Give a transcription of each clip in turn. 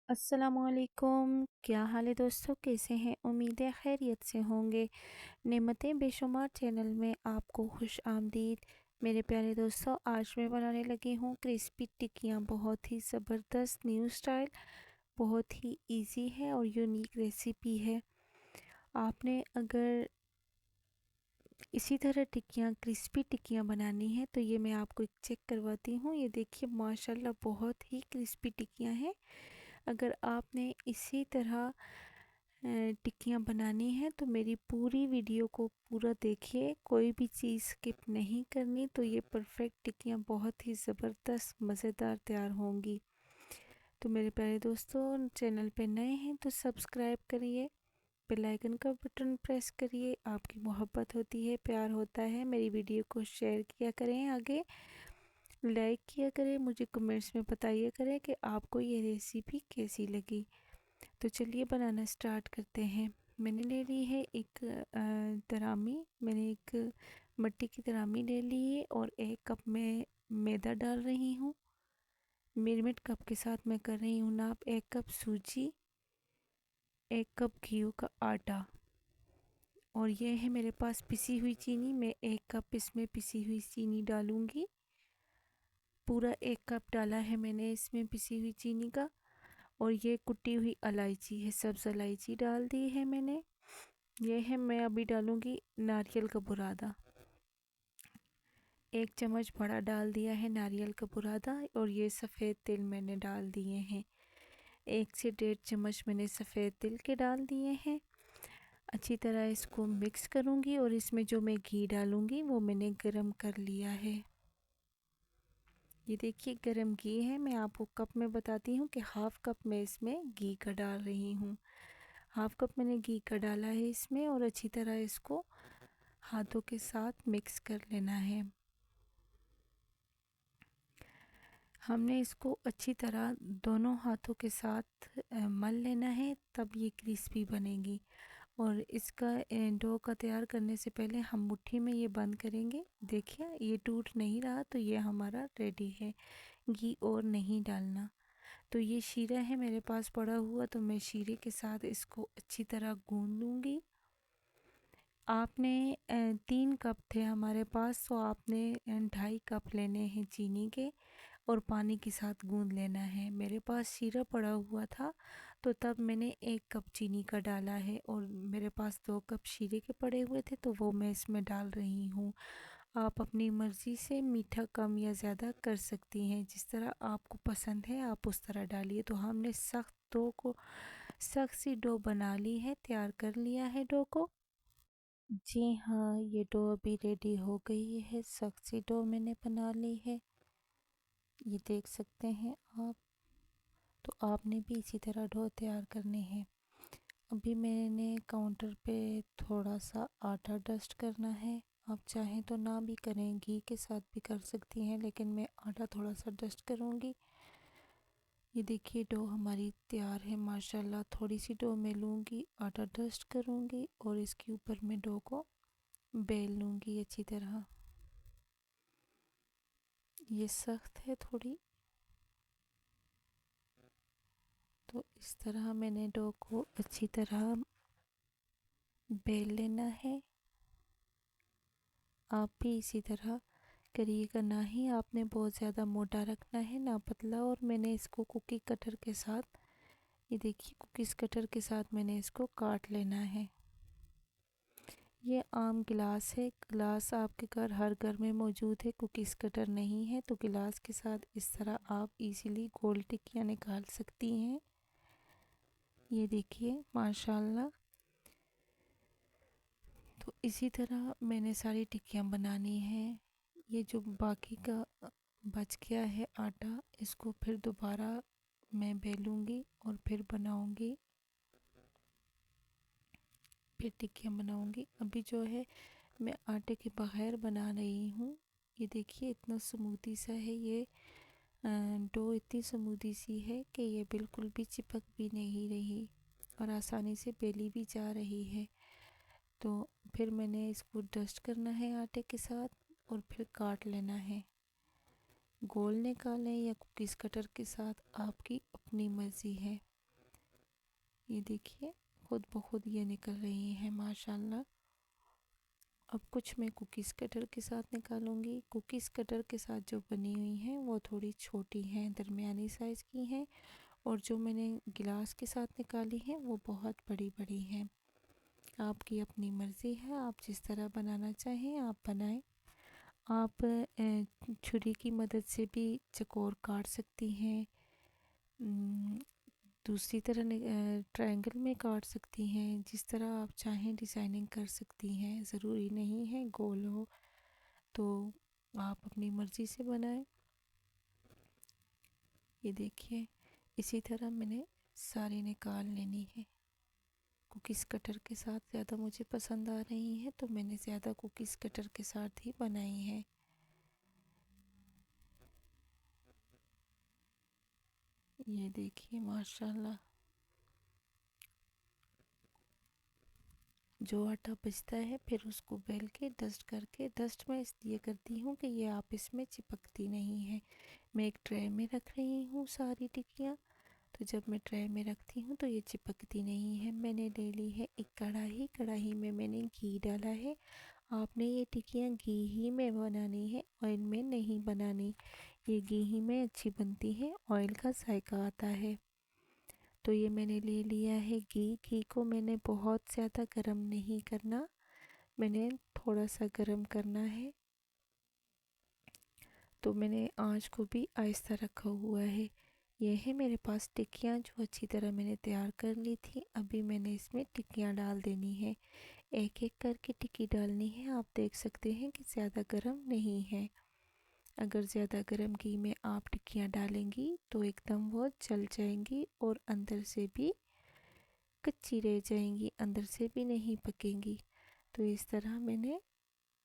अस्सलामुअलैकुम। क्या हाल है दोस्तों, कैसे हैं? उम्मीद है खैरियत से होंगे। नेमतें बेशुमार चैनल में आपको खुश आमदीद। मेरे प्यारे दोस्तों, आज मैं बनाने लगी हूँ क्रिस्पी टिक्कियाँ। बहुत ही ज़बरदस्त न्यू स्टाइल, बहुत ही इजी है और यूनिक रेसिपी है। आपने अगर इसी तरह टिक्कियाँ, क्रिस्पी टिक्कियाँ बनानी है तो ये मैं आपको एक चेक करवाती हूँ। ये देखिए माशाल्लाह बहुत ही क्रिस्पी टिक्कियाँ हैं। अगर आपने इसी तरह टिक्कियाँ बनानी है तो मेरी पूरी वीडियो को पूरा देखिए, कोई भी चीज़ स्किप नहीं करनी। तो ये परफेक्ट टिक्कियाँ बहुत ही ज़बरदस्त मज़ेदार तैयार होंगी। तो मेरे प्यारे दोस्तों, चैनल पे नए हैं तो सब्सक्राइब करिए, बेल आइकन का बटन प्रेस करिए। आपकी मोहब्बत होती है, प्यार होता है। मेरी वीडियो को शेयर किया करें, आगे लाइक किया करें, मुझे कमेंट्स में बताइए करें कि आपको ये रेसिपी कैसी लगी। तो चलिए बनाना स्टार्ट करते हैं। मैंने ले ली है एक तरामी। मैंने एक मिट्टी की तरामी ले ली है और 1 कप में मैदा डाल रही हूँ। मेजरमेंट कप के साथ मैं कर रही हूँ नाप। 1 कप सूजी, 1 कप गेहूं का आटा, और ये है मेरे पास पिसी हुई चीनी। मैं 1 कप इसमें पिसी हुई चीनी डालूंगी। पूरा 1 कप डाला है मैंने इसमें पिसी हुई चीनी का। और ये कुटी हुई इलायची है, सब्ज़ इलायची डाल दी है मैंने। ये है, मैं अभी डालूंगी नारियल का बुरादा। 1 चम्मच बड़ा डाल दिया है नारियल का बुरादा। और ये सफ़ेद तिल मैंने डाल दिए हैं, 1 से 1.5 चम्मच मैंने सफ़ेद तिल के डाल दिए हैं। अच्छी तरह इसको मिक्स करूंगी और इसमें जो मैं घी डालूंगी वो मैंने गरम कर लिया है। ये देखिए गरम घी है। मैं आपको कप में बताती हूँ कि हाफ़ कप में इसमें घी का डाल रही हूँ। हाफ़ कप मैंने घी का डाला है इसमें और अच्छी तरह इसको हाथों के साथ मिक्स कर लेना है। हमने इसको अच्छी तरह दोनों हाथों के साथ मल लेना है, तब ये क्रिस्पी बनेगी। और इसका डो का तैयार करने से पहले हम मुट्ठी में ये बंद करेंगे। देखिए ये टूट नहीं रहा, तो ये हमारा रेडी है। घी और नहीं डालना। तो ये शीरा है मेरे पास पड़ा हुआ, तो मैं शीरे के साथ इसको अच्छी तरह गूंद लूँगी। आपने 3 कप थे हमारे पास, तो आपने 2.5 कप लेने हैं चीनी के और पानी के साथ गूंद लेना है। मेरे पास शीरा पड़ा हुआ था, तो तब मैंने 1 कप चीनी का डाला है। और मेरे पास 2 कप शीरे के पड़े हुए थे, तो वो मैं इसमें डाल रही हूँ। आप अपनी मर्ज़ी से मीठा कम या ज़्यादा कर सकती हैं, जिस तरह आपको पसंद है आप उस तरह डालिए। तो हमने सख्त सी डो बना ली है, तैयार कर लिया है डो को। जी हाँ, ये डो अभी रेडी हो गई है। सख्त सी डो मैंने बना ली है, ये देख सकते हैं आप। तो आपने भी इसी तरह डो तैयार करने हैं। अभी मैंने काउंटर पे थोड़ा सा आटा डस्ट करना है। आप चाहें तो ना भी करें, घी के साथ भी कर सकती हैं, लेकिन मैं आटा थोड़ा सा डस्ट करूँगी। ये देखिए डो हमारी तैयार है माशाल्लाह। थोड़ी सी डो मैं लूँगी, आटा डस्ट करूँगी और इसके ऊपर मैं डो को बेल लूँगी अच्छी तरह। ये सख्त है थोड़ी, तो इस तरह मैंने डो को अच्छी तरह बेल लेना है। आप भी इसी तरह करिएगा, ना ही आपने बहुत ज़्यादा मोटा रखना है ना पतला। और मैंने इसको कुकी कटर के साथ, ये देखिए कुकीज़ कटर के साथ मैंने इसको काट लेना है। ये आम गिलास है, गिलास आपके घर हर घर में मौजूद है, कुकीज़ कटर नहीं है तो गिलास के साथ इस तरह आप इजीली गोल टिक्कियाँ निकाल सकती हैं। ये देखिए माशाल्लाह। तो इसी तरह मैंने सारी टिक्कियाँ बनानी है। ये जो बाकी का बच गया है आटा, इसको फिर दोबारा मैं बेलूँगी और फिर बनाऊँगी, फिर टिक्कियाँ बनाऊँगी। अभी जो है मैं आटे के बगैर बना रही हूँ। ये देखिए इतना स्मूदी सा है ये डो, इतनी स्मूदी सी है कि ये बिल्कुल भी चिपक भी नहीं रही और आसानी से बेली भी जा रही है। तो फिर मैंने इसको डस्ट करना है आटे के साथ और फिर काट लेना है। गोल निकालें या कुकीज़ कटर के साथ, आपकी अपनी मर्ज़ी है। ये देखिए खुद ब खुद ये निकल रही हैं माशाल्लाह। अब कुछ मैं कुकीज़ कटर के साथ निकालूंगी। कुकीज़ कटर के साथ जो बनी हुई हैं वो थोड़ी छोटी हैं, दरमियानी साइज़ की हैं, और जो मैंने गिलास के साथ निकाली हैं वो बहुत बड़ी बड़ी हैं। आपकी अपनी मर्ज़ी है, आप जिस तरह बनाना चाहें आप बनाएं। आप छुरी की मदद से भी चकोर काट सकती हैं, दूसरी तरह ट्रायंगल में काट सकती हैं, जिस तरह आप चाहें डिज़ाइनिंग कर सकती हैं। ज़रूरी नहीं है गोल हो, तो आप अपनी मर्ज़ी से बनाएं। ये देखिए इसी तरह मैंने सारी निकाल लेनी है। कुकीज़ कटर के साथ ज़्यादा मुझे पसंद आ रही हैं तो मैंने ज़्यादा कुकीज़ कटर के साथ ही बनाई है। ये देखिए माशाल्लाह। जो आटा बचता है फिर उसको बेल के डस्ट करके, डस्ट मैं इसलिए करती हूँ कि ये आपस में चिपकती नहीं है। मैं एक ट्रे में रख रही हूँ सारी टिक्कियाँ, तो जब मैं ट्रे में रखती हूँ तो ये चिपकती नहीं है। मैंने ले ली है एक कढ़ाई, कढ़ाई में मैंने घी डाला है। आपने ये टिक्कियाँ घी ही में बनानी है, ऑयल में नहीं बनानी। ये घी ही में अच्छी बनती है, ऑयल का जायका आता है। तो ये मैंने ले लिया है घी। घी को मैंने बहुत ज़्यादा गरम नहीं करना, मैंने थोड़ा सा गरम करना है। तो मैंने आंच को भी आहिस्ता रखा हुआ है। ये है मेरे पास टिक्कियाँ जो अच्छी तरह मैंने तैयार कर ली थी। अभी मैंने इसमें टिक्कियाँ डाल देनी है, एक एक करके टिक्की डालनी है। आप देख सकते हैं कि ज़्यादा गरम नहीं है। अगर ज़्यादा गरम घी में आप टिक्कियाँ डालेंगी तो एकदम वो जल जाएंगी और अंदर से भी कच्ची रह जाएंगी, अंदर से भी नहीं पकेंगी। तो इस तरह मैंने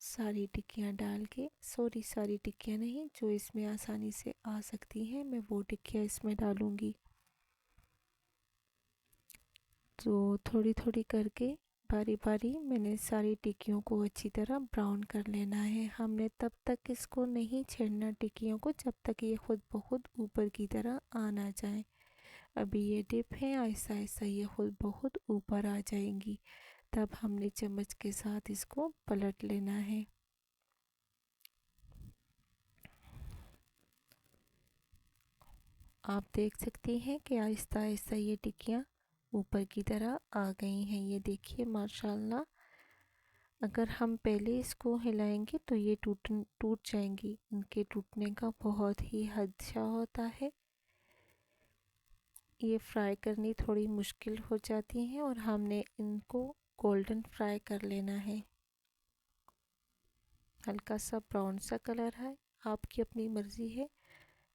सारी टिक्कियाँ डाल के, सारी टिक्कियाँ नहीं, जो इसमें आसानी से आ सकती हैं मैं वो टिक्कियाँ इसमें डालूँगी। तो थोड़ी थोड़ी करके बारी बारी मैंने सारी टिक्कियों को अच्छी तरह ब्राउन कर लेना है। हमने तब तक इसको नहीं छेड़ना टिक्कियों को जब तक ये खुद ब खुद ऊपर की तरह आ ना जाए। अभी ये डिप है, आहिस्ता आहिस्ता ये खुद ब खुद ऊपर आ जाएंगी। तब हमने चम्मच के साथ इसको पलट लेना है। आप देख सकती हैं कि आहिस्ता आहिस्ता ये टिक्कियाँ ऊपर की तरह आ गई हैं। ये देखिए माशाल्लाह। अगर हम पहले इसको हिलाएंगे तो ये टूट जाएंगी। इनके टूटने का बहुत ही खदशा होता है। ये फ्राई करनी थोड़ी मुश्किल हो जाती हैं और हमने इनको गोल्डन फ्राई कर लेना है। हल्का सा ब्राउन सा कलर है, आपकी अपनी मर्ज़ी है,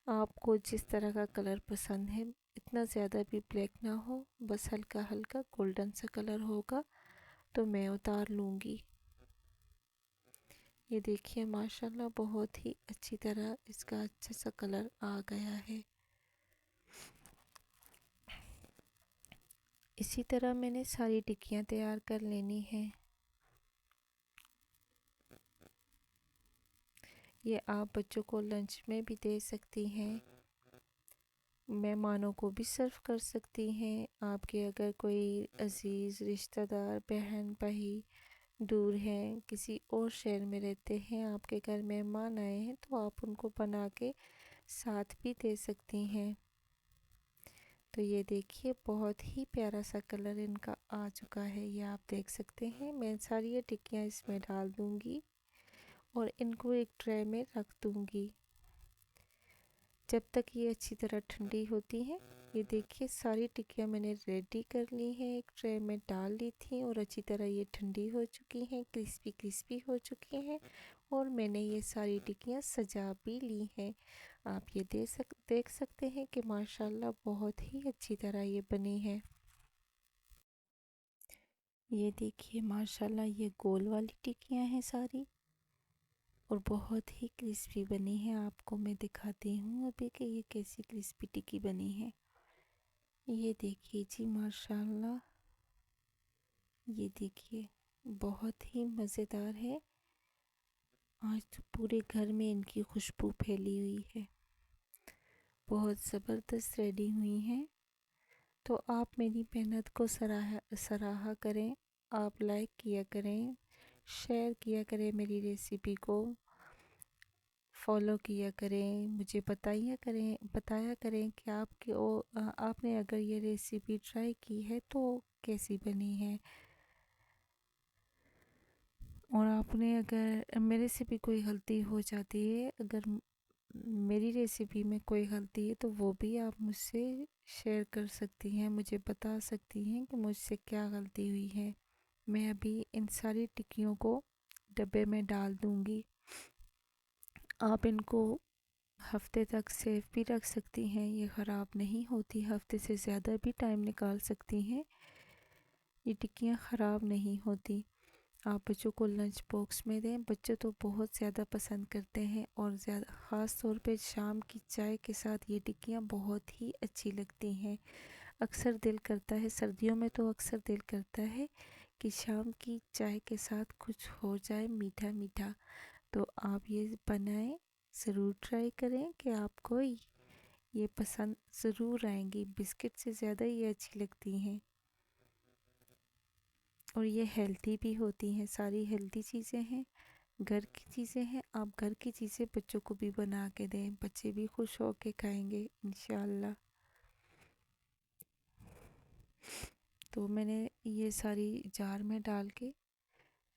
आपको जिस तरह का कलर पसंद है। इतना ज़्यादा भी ब्लैक ना हो, बस हल्का हल्का गोल्डन सा कलर होगा तो मैं उतार लूँगी। ये देखिए माशाल्लाह बहुत ही अच्छी तरह इसका अच्छा सा कलर आ गया है। इसी तरह मैंने सारी टिक्कियाँ तैयार कर लेनी है। ये आप बच्चों को लंच में भी दे सकती हैं, मेहमानों को भी सर्व कर सकती हैं। आपके अगर कोई अजीज़ रिश्तेदार बहन भाई दूर हैं, किसी और शहर में रहते हैं, आपके घर मेहमान आए हैं तो आप उनको बना के साथ भी दे सकती हैं। तो ये देखिए बहुत ही प्यारा सा कलर इनका आ चुका है, ये आप देख सकते हैं। मैं सारी ये टिक्कियाँ इसमें डाल दूँगी और इनको एक ट्रे में रख दूँगी जब तक ये अच्छी तरह ठंडी होती हैं। ये देखिए सारी टिक्कियाँ मैंने रेडी कर ली हैं, एक ट्रे में डाल ली थी और अच्छी तरह ये ठंडी हो चुकी हैं, क्रिस्पी क्रिस्पी हो चुकी हैं और मैंने ये सारी टिक्कियाँ सजा भी ली हैं। आप ये देख सकते हैं कि माशाल्लाह बहुत ही अच्छी तरह ये बनी है। ये देखिए माशाल्लाह ये गोल वाली टिक्कियाँ हैं सारी और बहुत ही क्रिस्पी बनी है। आपको मैं दिखाती हूँ अभी कि ये कैसी क्रिस्पी टिक्की बनी है। ये देखिए जी माशाल्लाह, ये देखिए बहुत ही मज़ेदार है। आज तो पूरे घर में इनकी खुशबू फैली हुई है, बहुत ज़बरदस्त रेडी हुई हैं। तो आप मेरी मेहनत को सराहा करें, आप लाइक किया करें, शेयर किया करें, मेरी रेसिपी को फॉलो किया करें, मुझे बताया करें कि आपने अगर ये रेसिपी ट्राई की है तो कैसी बनी है। और आपने अगर मेरे से भी कोई गलती हो जाती है, अगर मेरी रेसिपी में कोई गलती है तो वो भी आप मुझसे शेयर कर सकती हैं, मुझे बता सकती हैं कि मुझसे क्या गलती हुई है। मैं अभी इन सारी टिक्कियों को डब्बे में डाल दूँगी। आप इनको हफ्ते तक सेफ भी रख सकती हैं, ये ख़राब नहीं होती, हफ्ते से ज़्यादा भी टाइम निकाल सकती हैं, ये टिक्कियाँ ख़राब नहीं होती। आप बच्चों को लंच बॉक्स में दें, बच्चे तो बहुत ज़्यादा पसंद करते हैं और ज़्यादा ख़ास तौर पे शाम की चाय के साथ ये टिक्कियाँ बहुत ही अच्छी लगती हैं। अक्सर दिल करता है, सर्दियों में तो अक्सर दिल करता है कि शाम की चाय के साथ कुछ हो जाए मीठा मीठा। तो आप ये बनाएं, ज़रूर ट्राई करें कि आपको ये पसंद ज़रूर आएंगी। बिस्किट से ज़्यादा ये अच्छी लगती हैं और ये हेल्दी भी होती हैं, सारी हेल्दी चीज़ें हैं, घर की चीज़ें हैं। आप घर की चीज़ें बच्चों को भी बना के दें, बच्चे भी खुश होके खाएंगे इंशाल्लाह। तो मैंने ये सारी जार में डाल के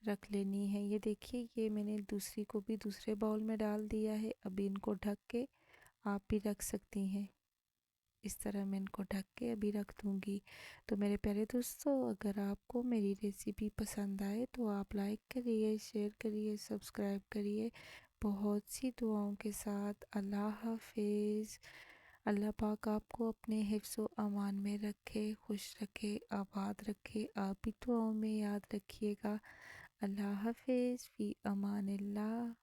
रख लेनी है। ये देखिए, ये मैंने दूसरी को भी दूसरे बाउल में डाल दिया है। अभी इनको ढक के आप भी रख सकती हैं, इस तरह मैं इनको ढक के अभी रख दूँगी। तो मेरे प्यारे दोस्तों, अगर आपको मेरी रेसिपी पसंद आए तो आप लाइक करिए, शेयर करिए, सब्सक्राइब करिए। बहुत सी दुआओं के साथ अल्लाह हाफिज़। अल्लाह पाक आपको अपने हिफ्ज़ व अमान में रखे, खुश रखे, आबाद रखे। आप भी दुआओं में याद रखिएगा। अल्लाह हाफिज़, फ़ी अमानिल्लाह।